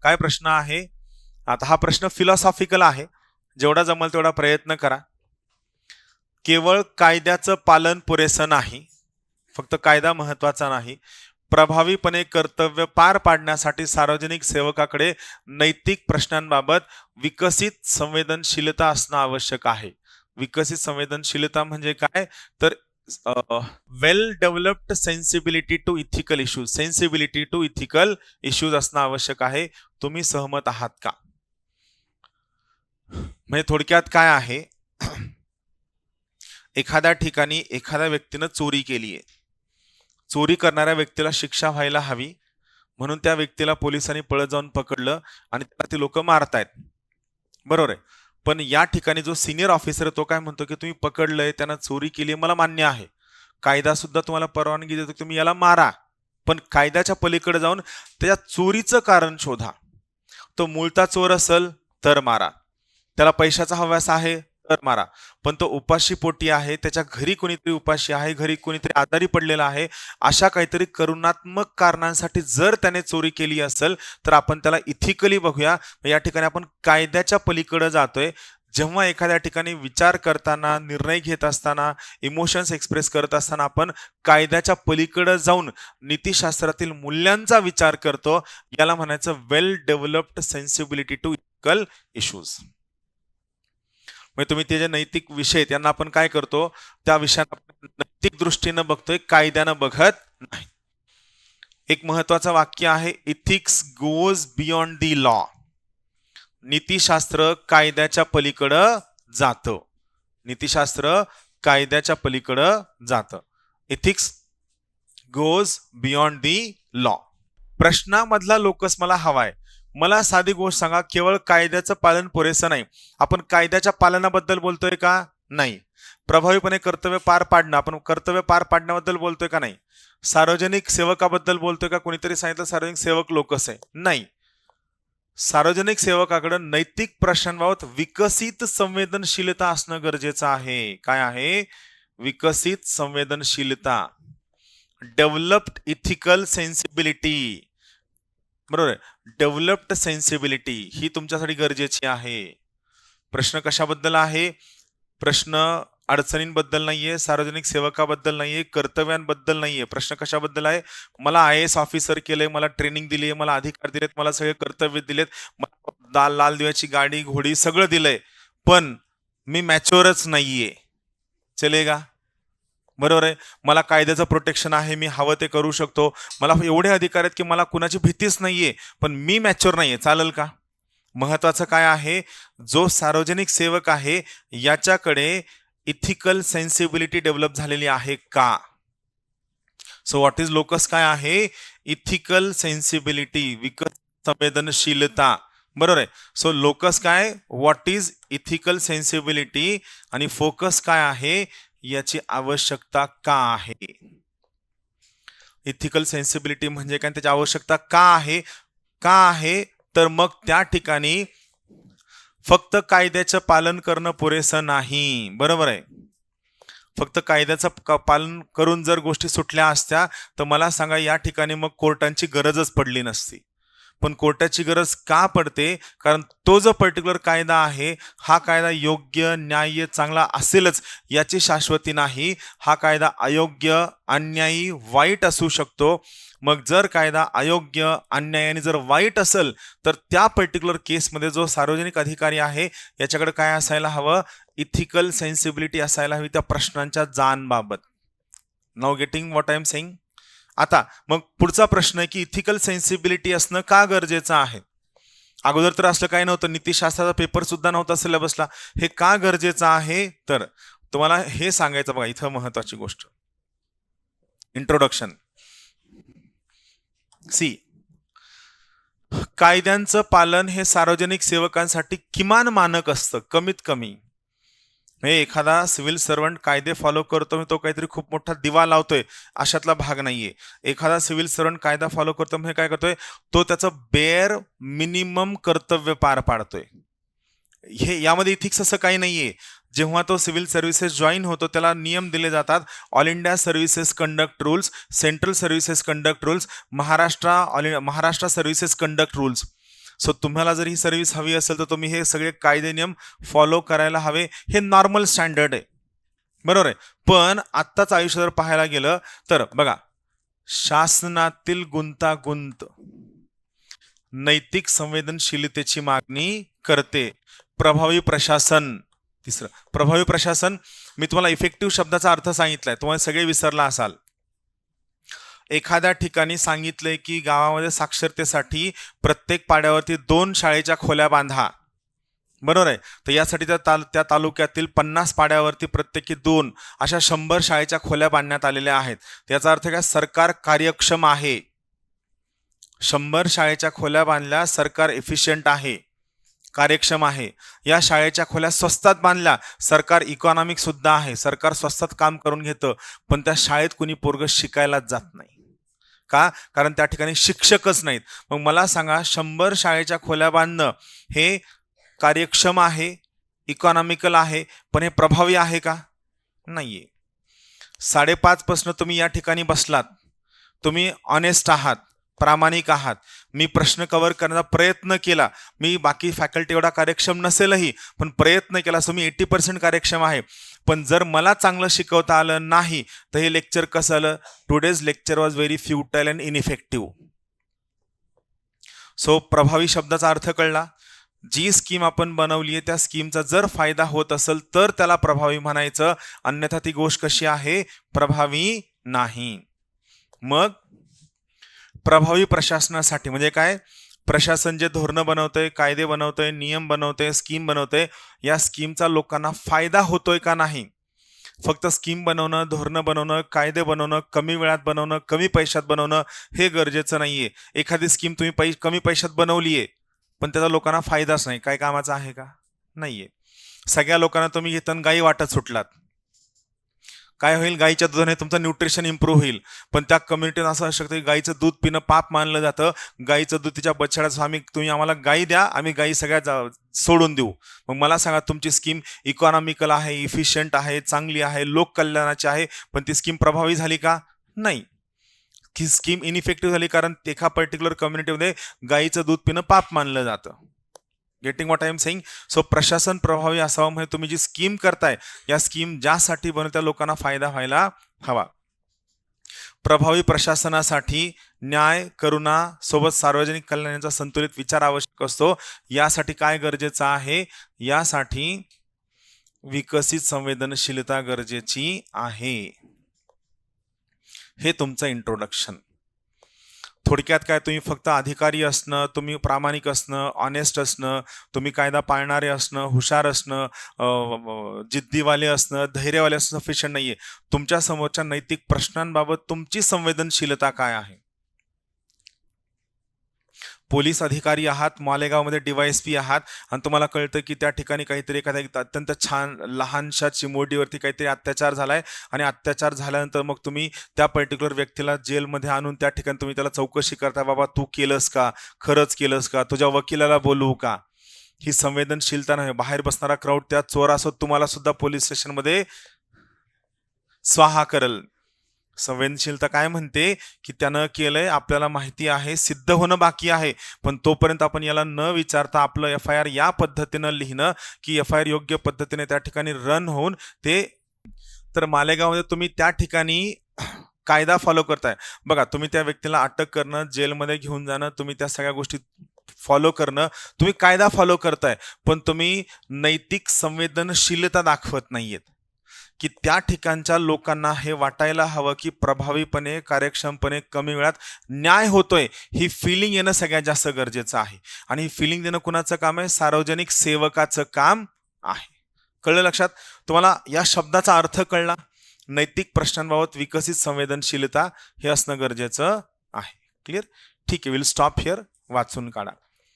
काय प्रश्न आहे? आता हा प्रश्न फिलॉसॉफिकल आहे, जेवढा जमेल तेवढा प्रयत्न करा. केवळ कायद्याचं पालन पुरेसं नाही, फक्त कायदा महत्वाचा नाही, प्रभावीपणे कर्तव्य पार पाडण्यासाठी सार्वजनिक सेवकाकडे नैतिक प्रश्नांबाबत विकसित संवेदनशीलता असणं आवश्यक आहे. विकसित संवेदनशीलता म्हणजे काय? तर well developed sensibility to ethical issues असणं आवश्यक आहे. तुम्ही सहमत आहात का? म्हणजे थोडक्यात काय आहे, एखाद्या ठिकाणी एखाद्या व्यक्तीनं चोरी केली आहे, चोरी करणाऱ्या व्यक्तीला शिक्षा व्हायला हवी, म्हणून त्या व्यक्तीला पोलिसांनी पळत जाऊन पकडलं आणि त्याला ते लोक मारतायत, बरोबर आहे. पण या ठिकाणी जो सिनियर ऑफिसर तो काय म्हणतो की तुम्ही पकडलंय, त्यानं चोरी केली, मला मान्य आहे, कायदा सुद्धा तुम्हाला परवानगी देतो तुम्ही याला मारा, पण कायद्याच्या पलीकडे जाऊन त्याच्या चोरीचं कारण शोधा. तो मूळता चोर असेल तर मारा, त्याला पैशाचा हव्यास आहे तर मारा, पण तो उपाशी पोटी आहे, त्याच्या घरी कोणीतरी उपाशी आहे, घरी कोणीतरी आजारी पडलेला आहे, अशा काहीतरी करुणात्मक कारणांसाठी जर त्याने चोरी केली असेल तर आपण त्याला इथिकली बघूया. या ठिकाणी आपण कायद्याच्या पलीकडे जातोय. जेव्हा एखाद्या ठिकाणी विचार करताना, निर्णय घेत असताना, इमोशन्स एक्सप्रेस करत असताना आपण कायद्याच्या पलीकडे जाऊन नीतिशास्त्रातील मूल्यांचा विचार करतो, याला म्हणायचं well developed sensibility to ethical issues. म्हणजे तुम्ही ते जे नैतिक विषय त्यांना आपण काय करतो, त्या विषयांना नैतिक दृष्टीनं बघतोय, कायद्यानं बघत नाही. एक महत्वाचं वाक्य आहे, ethics goes beyond the law. नीतिशास्त्र कायद्याच्या पलीकडं जातं. नीतिशास्त्र कायद्याच्या पलीकडं जातं. Ethics goes beyond the law. प्रश्नामधला लोकस मला हवाय. मला साधी गोष्ट सांगा, केवळ कायद्याचं पालन पुरेसं नाही, आपण कायद्याच्या पालनाबद्दल बोलतोय का? नाही. प्रभावीपणे कर्तव्य पार पाडणं, आपण कर्तव्य पार पाडण्याबद्दल बोलतोय का? नाही. सार्वजनिक सेवकाबद्दल बोलतोय का? कोणीतरी सांगितलं सार्वजनिक सेवक लोकस आहे, नाही. सार्वजनिक सेवकाकडे नैतिक प्रश्नांबाबत विकसित संवेदनशीलता असणं गरजेचं आहे. काय आहे? विकसित संवेदनशीलता, डेव्हलप्ड इथिकल सेन्सिबिलिटी, बरोबर आहे. डेव्हलप्ड सेन्सिबिलिटी ही तुमच्यासाठी गरजेची आहे. प्रश्न कशाबद्दल आहे? प्रश्न अडचणींबद्दल नाहीये, सार्वजनिक सेवकाबद्दल नाहीये, कर्तव्यांबद्दल नाहीये. प्रश्न कशाबद्दल आहे? मला IAS ऑफिसर केलंय, मला ट्रेनिंग दिली, मला अधिकार दिलेत, मला सगळे कर्तव्य दिलेत, मला लाल दिव्याची गाडी घोडी सगळं दिलंय, पण मी मॅच्युअरच नाहीये, चलेगा? बरोबर आहे. मला कायद्याचं प्रोटेक्शन आहे, मी हवं ते करू शकतो, मला एवढे अधिकार आहेत की मला कुणाची भीतीच नाहीये, पण मी मॅच्युअर नाहीये, चालेल का? महत्वाचं काय आहे? जो सार्वजनिक सेवक आहे याच्याकडे इथिकल सेन्सिबिलिटी डेव्हलप झालेली आहे का? सो व्हॉट इज लोकस काय आहे? इथिकल सेन्सिबिलिटी, विकसित संवेदनशीलता, बरोबर आहे. सो लोकस काय? व्हॉट इज इथिकल सेन्सिबिलिटी, आणि फोकस काय आहे? याची आवश्यकता का आहे? इथिकल सेन्सिबिलिटी म्हणजे काय, त्याची आवश्यकता का आहे? का आहे? तर मग त्या ठिकाणी फक्त कायद्याचं पालन करणं पुरेसं नाही, बरोबर आहे. फक्त कायद्याचं पालन करून जर गोष्टी सुटल्या असत्या तर मला सांगा, या ठिकाणी मग कोर्टांची गरजच पडली नसती. पण कोर्टाची गरज का पडते? कारण तो जो पर्टिक्युलर कायदा आहे, हा कायदा योग्य, न्याय्य, चांगला असेलच याची शाश्वती नाही. हा कायदा अयोग्य, अन्यायी, वाईट असू शकतो. मग जर कायदा अयोग्य, अन्यायाने जर वाईट असेल तर त्या पर्टिक्युलर केसमध्ये जो सार्वजनिक अधिकारी आहे याच्याकडे काय असायला हवं? इथिकल सेन्सिबिलिटी असायला हवी त्या प्रश्नांच्या जाणबाबत. Now getting what I am saying? आता मग पुढचा प्रश्न आहे की इथिकल सेन्सिबिलिटी असणं का गरजेचं आहे? अगोदर तर असलं काही नव्हतं, नीतिशास्त्राचा पेपर सुद्धा नव्हता सिलेबसला. हे का गरजेचं आहे? तर तुम्हाला हे सांगायचं बघा, इथं महत्वाची गोष्ट, इंट्रोडक्शन. सी, कायद्यांचं पालन हे सार्वजनिक सेवकांसाठी किमान मानक असतं, कमीत कमी. एखादा सिव्हिल सर्वंट कायदे फॉलो करतो, तो काहीतरी खूप मोठा दिवा लावतोय अशातला भाग नाहीये. एखादा सिव्हिल सर्वंट कायदा फॉलो करतो म्हणजे काय करतोय? तो त्याचं बेअर मिनिमम कर्तव्य पार पाडतोय. हे यामध्ये इथिक्स असं काही नाहीये. जेव्हा तो सिव्हिल सर्व्हिसेस जॉईन होतो त्याला नियम दिले जातात. All India services conduct rules, central services conduct rules, Maharashtra services conduct rules. So तुम्हाला जर ही सर्व्हिस हवी असेल तर तुम्ही हे सगळे कायदे नियम फॉलो करायला हवे, हे नॉर्मल स्टँडर्ड आहे, बरोबर आहे. पण आत्ताच आयुष्य जर पाहायला गेलं तर बघा, शासनातील गुंतागुंत नैतिक संवेदनशीलतेची मागणी करते. प्रभावी प्रशासन, तिसरं प्रभावी प्रशासन. मी तुम्हाला इफेक्टिव्ह शब्दाचा अर्थ सांगितलाय, तुम्हाला सगळे विसरला असाल. एखाद्या ठिकाणी सांगितलंय की गावामध्ये साक्षरतेसाठी प्रत्येक पाड्यावरती 2 शाळेच्या खोल्या बांधा, बरोबर आहे. तर यासाठी त्या तालुक्यातील 50 पाड्यावरती प्रत्येकी 2 अशा 100 शाळेच्या खोल्या बांधण्यात आलेल्या आहेत. याचा अर्थ काय, सरकार कार्यक्षम आहे. 100 शाळेच्या खोल्या बांधल्या, सरकार एफिशियंट आहे, कार्यक्षम आहे. या शाळेच्या खोल्या स्वस्तात बांधल्या, सरकार इकॉनॉमिक सुद्धा आहे, सरकार स्वस्तात काम करून घेतं. पण त्या शाळेत कुणी पोरग शिकायलाच जात नाही का, कारण त्या ठिकाणी शिक्षकच नाहीत. मग मला सांगा, 100 शाळेच्या खोल्या बांधणं हे कार्यक्षम आहे, इकॉनॉमिकल आहे, पण हे प्रभावी आहे का, नाहीये. 5:30 पासून तुम्ही या ठिकाणी बसलात, तुम्ही ऑनेस्ट आहात, प्रामाणिक आहात, मी प्रश्न कव्हर करण्याचा प्रयत्न केला, मी बाकी फॅकल्टी एवढा कार्यक्षम नसेलही पण प्रयत्न केला, सो मी 80% कार्यक्षम आहे. पण जर मला चांगलं शिकवता आलं नाही तर हे लेक्चर कसं आलं, today's lecture was very futile and ineffective. So प्रभावी शब्दाचा अर्थ कळला. जी स्कीम आपण बनवली आहे त्या स्कीमचा जर फायदा होत असेल तर त्याला प्रभावी म्हणायचं, अन्यथा ती गोष्ट कशी आहे, प्रभावी नाही. मग प्रभावी प्रशासनासाठी म्हणजे काय, प्रशासन जे धोरणं बनवतंय, कायदे बनवतंय, नियम बनवतंय, स्कीम बनवतंय, या स्कीमचा लोकांना फायदा होतोय का नाही. फक्त स्कीम बनवणं, धोरणं बनवणं, कायदे बनवणं, कमी वेळात बनवणं, कमी पैशात बनवणं हे गरजेचं नाहीये. एखादी स्कीम तुम्ही कमी पैशात बनवलीये पण त्याचा लोकांना फायदाच नाही, काय कामाचा आहे का, नाहीये. सगळ्या लोकांना तुम्ही घेताना गायी वाटत सुटलात, काय होईल, गायीच्या दुधाने तुमचं न्यूट्रिशन इम्प्रूव्ह होईल. पण त्या कम्युनिटीत असं असू शकतं की गायीचं दूध पिणं पाप मानलं जातं, गायीचं दूध तिच्या बछड्याचं, तुम्ही आम्हाला गायी द्या, आम्ही गायी सगळ्या सोडून देऊ. मग मला सांगा, तुमची स्कीम इकॉनॉमिकल आहे, इफिशियंट आहे, चांगली आहे, लोक कल्याणाची आहे, पण ती स्कीम प्रभावी झाली का, नाही. की स्कीम इनइफेक्टिव्ह झाली कारण एका पर्टिक्युलर कम्युनिटीमध्ये गायीचं दूध पिणं पाप मानलं जातं. Getting what I am saying. So प्रशासन प्रभावी असावं म्हणजे तुम्ही जी स्कीम करताय या स्कीम ज्यासाठी बनवत्या लोकांना फायदा व्हायला हवा. प्रभावी प्रशासनासाठी न्याय, करुणा सोबत सार्वजनिक कल्याणाचा संतुलित विचार आवश्यक असतो. यासाठी काय गरजेचं आहे, यासाठी विकसित संवेदनशीलता गरजेची आहे. हे तुमचं इंट्रोडक्शन. थोडक्यात काय, तुम्ही फक्त अधिकारी असणं, तुम्ही प्रामाणिक असणं, ऑनेस्ट असणं, तुम्ही कायदा पाळणारे असणं, हुशार असणं, जिद्दीवाले असणं, धैर्यवाले असणं सफिशियंट नाहीये. तुमच्या समोरच्या नैतिक प्रश्नांबाबत तुमची संवेदनशीलता काय आहे. पोलीस अधिकारी आहात, मालेगावमध्ये DYSP आहात आणि तुम्हाला कळतं की त्या ठिकाणी काहीतरी एखाद्या अत्यंत छान लहानशा चिमुरडीवरती काहीतरी अत्याचार झालाय आणि अत्याचार झाल्यानंतर मग तुम्ही त्या पर्टिक्युलर व्यक्तीला जेलमध्ये आणून त्या ठिकाणी तुम्ही त्याला चौकशी करता, बाबा तू केलंस का, खरंच केलंस का, तुझ्या वकिलाला बोलवू का. ही संवेदनशीलता नाही. बाहेर बसणारा क्राऊड त्या चोरासोबत तुम्हाला सुद्धा पोलीस स्टेशनमध्ये स्वाहा करल. संवेदनशीलता काय म्हणते की त्यानं केलंय, आपल्याला माहिती आहे, सिद्ध होणं बाकी आहे, पण तोपर्यंत आपण याला न विचारता आपलं FIR या पद्धतीनं लिहिणं की FIR योग्य पद्धतीने त्या ठिकाणी रन होऊन ते. तर मालेगावमध्ये तुम्ही त्या ठिकाणी कायदा फॉलो करताय. बघा, तुम्ही त्या व्यक्तीला अटक करणं, जेलमध्ये घेऊन जाणं, तुम्ही त्या सगळ्या गोष्टी फॉलो करणं, तुम्ही कायदा फॉलो करताय, पण तुम्ही नैतिक संवेदनशीलता दाखवत नाहीयेत की त्या ठिकाणच्या लोकांना हे वाटायला हवं की प्रभावीपणे, कार्यक्षमपणे, कमी वेळात न्याय होतोय. ही फिलिंग येणं सगळ्यात जास्त गरजेचं आहे. आणि ही फिलिंग देणं कुणाचं काम आहे, सार्वजनिक सेवकाचं काम आहे. कळलं लक्षात. तुम्हाला या शब्दाचा अर्थ कळला. नैतिक प्रश्नांबाबत विकसित संवेदनशीलता हे असणं गरजेचं आहे. क्लिअर. ठीक आहे, विल स्टॉप हिअर. वाचून काढा.